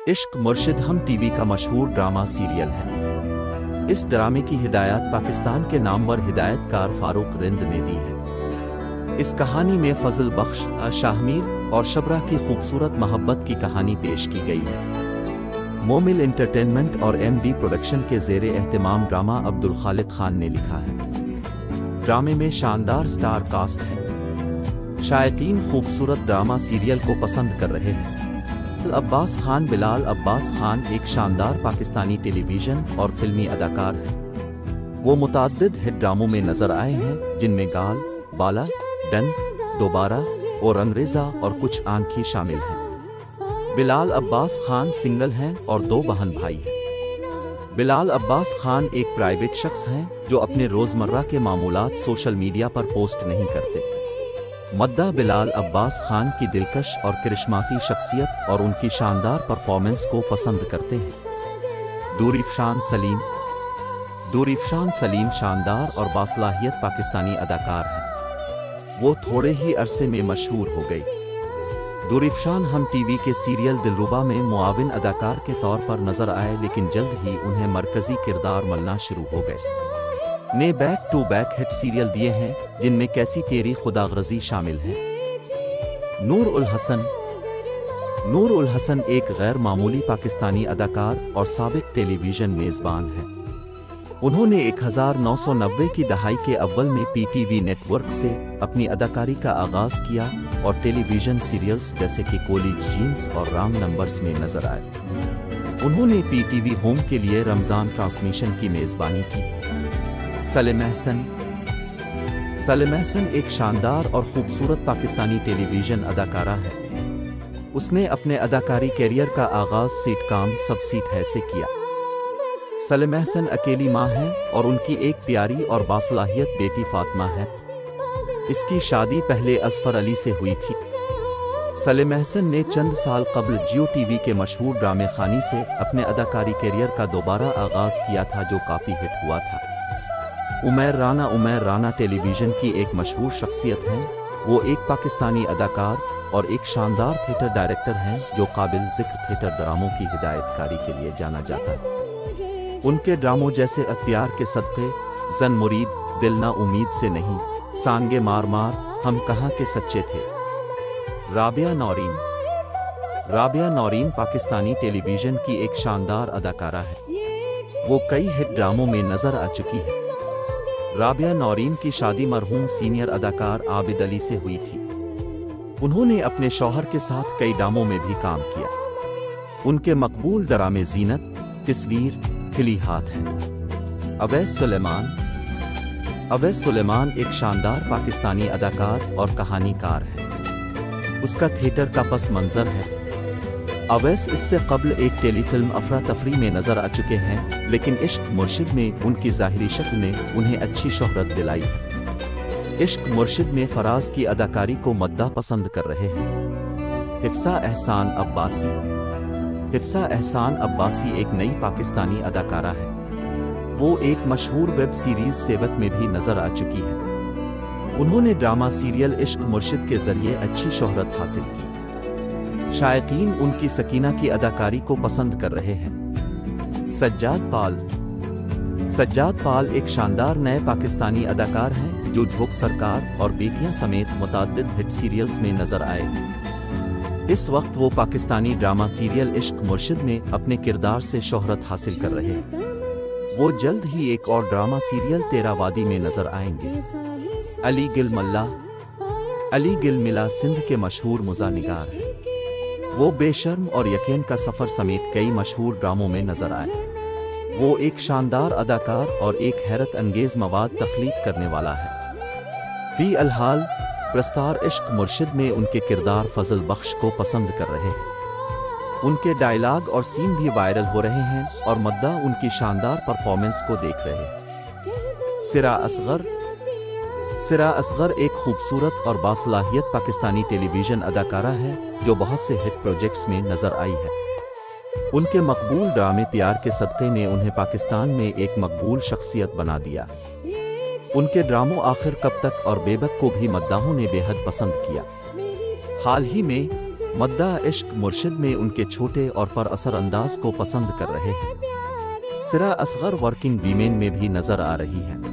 इश्क मुर्शिद हम टीवी का मशहूर ड्रामा सीरियल है। इस ड्रामे की हिदायत पाकिस्तान के नामवर हिदायतकार फारूक रिंद ने दी है। इस कहानी में फजल बख्श, शाहमीर और शबरा की खूबसूरत मोहब्बत की कहानी पेश की गई है। मोमिल एंटरटेनमेंट और MD प्रोडक्शन के ज़ेरे एहतमाम ड्रामा अब्दुल खालिक खान ने लिखा है। ड्रामे में शानदार स्टार कास्ट है। शायकीन खूबसूरत ड्रामा सीरियल को पसंद कर रहे हैं। अब्बास खान बिलाल अब्बास खान एक शानदार पाकिस्तानी टेलीविज़न और फिल्मी अदाकार हैं। वो मुताद्दिद हिट ड्रामों में नजर आए हैं, जिनमें गाल, बाला, डन, दोबारा और अंग्रेज़ा और कुछ आंखी शामिल हैं। बिलाल अब्बास खान सिंगल हैं और 2 बहन भाई हैं। बिलाल अब्बास खान एक प्राइवेट शख्स हैं जो अपने रोज़मर्रा के मामूलात सोशल मीडिया पर पोस्ट नहीं करते। मद्दा बिलाल अब्बास खान की दिलकश और करिश्माती शख्सियत और उनकी शानदार परफॉर्मेंस को पसंद करते हैं। दूरिफशान सलीम शानदार और बासलाहियत पाकिस्तानी अदाकार हैं। वो थोड़े ही अरसे में मशहूर हो गई। दूरिफशान हम टीवी के सीरियल दिलरुबा में मुआविन अदाकार के तौर पर नजर आए, लेकिन जल्द ही उन्हें मरकजी किरदार मिलना शुरू हो गए। ने back to back hit serial दिए हैं, जिनमें कैसी तेरी खुदागर्जी शामिल है। नूर उल हसन एक गैर मामूली पाकिस्तानी अदाकार और साबिक टेलीविज़न मेज़बान है। उन्होंने 1990 की दहाई के अव्वल में PTV नेटवर्क से अपनी अदाकारी का आगाज़ किया और टेलीविज़न सीरियल्स जैसे कि कॉलेज जीन्स और रॉन्ग नंबर्स में नजर आए। उन्होंने PTV होम के लिए रमज़ान ट्रांसमिशन की मेज़बानी की। सलीम अहसन एक शानदार और खूबसूरत पाकिस्तानी टेलीविज़न अदाकारा है। उसने अपने अदाकारी कैरियर का आगाज़ सिटकॉम सब सीट है से किया। सलीम अहसन अकेली माँ है और उनकी एक प्यारी और बासलाहियत बेटी फातिमा है। इसकी शादी पहले अज़फर अली से हुई थी। सलीम अहसन ने चंद साल कबल जियो TV के मशहूर ड्रामे खानी से अपने अदाकारी कैरियर का दोबारा आगाज़ किया था, जो काफ़ी हिट हुआ था। उमैर राना टेलीविज़न की एक मशहूर शख्सियत हैं। वो एक पाकिस्तानी अदाकार और एक शानदार थिएटर डायरेक्टर हैं, जो काबिल ज़िक्र थिएटर ड्रामों की हिदायतकारी के लिए जाना जाता है। उनके ड्रामों जैसे प्यार के सदक़े, जन मुरीद, दिल ना उम्मीद से नहीं, सांगे मार मार, हम कहाँ के सच्चे थे। राबिया नौरीन पाकिस्तानी टेलीविज़न की एक शानदार अदाकारा है। वो कई हिट ड्रामों में नज़र आ चुकी है। राबिया नौरीन की शादी मरहूम सीनियर अदाकार आबिद अली से हुई थी। उन्होंने अपने शौहर के साथ कई ड्रामों में भी काम किया। उनके मकबूल ड्रामे ज़ीनत, तस्वीर, खिली हाथ हैं। अवैस सुलेमान एक शानदार पाकिस्तानी अदाकार और कहानीकार है। उसका थिएटर का पस मंज़र है। अवैस इससे कबल एक टेलीफिल्म अफरा तफरी में नजर आ चुके हैं, लेकिन इश्क मुर्शिद में उनकी ज़ाहिरी शक्ल ने उन्हें अच्छी शोहरत दिलाई है। इश्क मुर्शिद में फराज की अदाकारी को मद्दा पसंद कर रहे हैं। हिफ्सा एहसान अब्बासी एक नई पाकिस्तानी अदाकारा है। वो एक मशहूर वेब सीरीज सेवक में भी नजर आ चुकी है। उन्होंने ड्रामा सीरियल इश्क मुर्शिद के जरिए अच्छी शोहरत हासिल की। शायकीन उनकी सकीना की अदाकारी को पसंद कर रहे हैं। सज्जाद पाल एक शानदार नए पाकिस्तानी अदाकार हैं, जो झोंक सरकार और बेटियां समेत मुताद्दिद हिट सीरियल्स में नजर आए। इस वक्त वो पाकिस्तानी ड्रामा सीरियल इश्क मुर्शिद में अपने किरदार से शोहरत हासिल कर रहे हैं। वो जल्द ही एक और ड्रामा सीरियल तेरा वादी में नजर आएंगे। अली गिल मिला सिंध के मशहूर मुज़ानिगार हैं। वो बेशर्म और यकीन का सफ़र समेत कई मशहूर ड्रामों में नजर आए। वो एक शानदार अदाकार और एक हैरत अंगेज़ मवाद तख्लीक करने वाला है। फ़ी अलहाल प्रस्तार इश्क मुर्शिद में उनके किरदार फजल बख्श को पसंद कर रहे हैं। उनके डायलॉग और सीन भी वायरल हो रहे हैं और मद्दा उनकी शानदार परफॉर्मेंस को देख रहे हैं। सिरा असगर एक खूबसूरत और बासलाहियत पाकिस्तानी टेलीविज़न अदाकारा है, जो बहुत से हिट प्रोजेक्ट्स में नजर आई है। उनके मकबूल ड्रामे प्यार के सदक़े ने उन्हें पाकिस्तान में एक मकबूल शख्सियत बना दिया। उनके ड्रामों आखिर कब तक और बेबक को भी मद्दाहों ने बेहद पसंद किया। हाल ही में मद्दा इश्क मुर्शिद में उनके छोटे और पर असर अंदाज को पसंद कर रहे हैं। सिरा असगर वर्किंग वीमेन में भी नजर आ रही है।